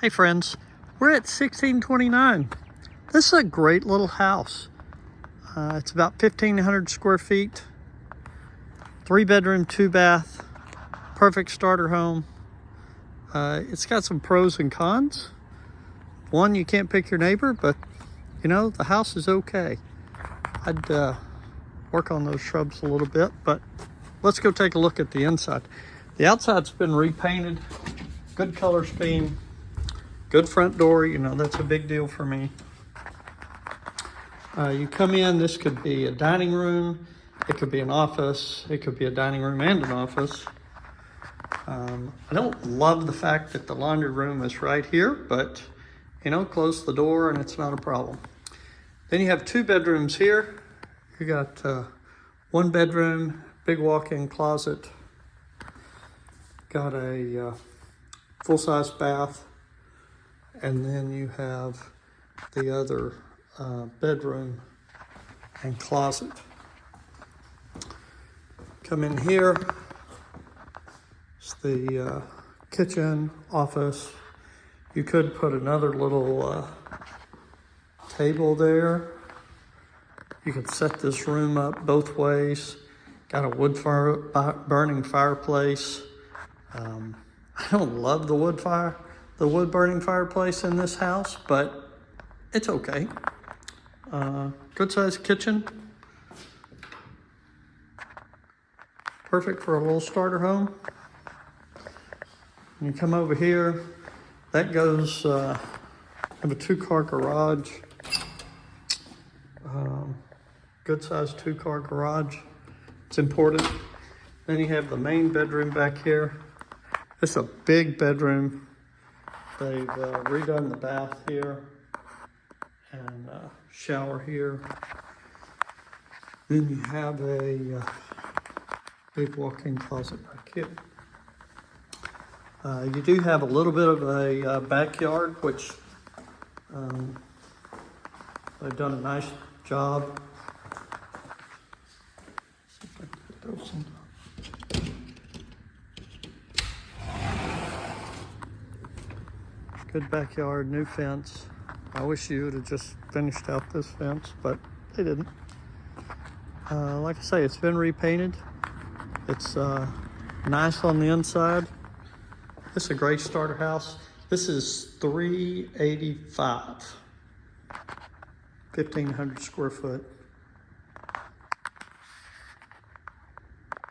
Hey friends, we're at 1629. This is a great little house. It's about 1,500 square feet, 3-bedroom, 2-bath, perfect starter home. It's got some pros and cons. One, you can't pick your neighbor, but you know, the house is okay. I'd work on those shrubs a little bit, but let's go take a look at the inside. The outside's been repainted, good color scheme, good front door, you know, that's a big deal for me. You come in, this could be a dining room, it could be an office, it could be a dining room and an office. I don't love the fact that the laundry room is right here, but you know, close the door and it's not a problem. Then you have 2 bedrooms here. You got 1 bedroom, big walk-in closet, got a full-size bath, and then you have the other bedroom and closet. Come in here, it's the kitchen, office. You could put another little table there. You could set this room up both ways. Got a wood burning fireplace. I don't love the wood burning fireplace in this house, but it's okay. Good sized kitchen. Perfect for a little starter home. You come over here, that goes, have a 2-car garage. Good sized 2-car garage. It's important. Then you have the main bedroom back here. It's a big bedroom. They've redone the bath here and shower here. Then you have a big walk-in closet back here. You do have a little bit of a backyard, which they've done a nice job. See if I can put those in. Good backyard, new fence. I wish you would have just finished out this fence, but they didn't. Like I say, it's been repainted. It's nice on the inside. This is a great starter house. This is $385, 1,500 square foot.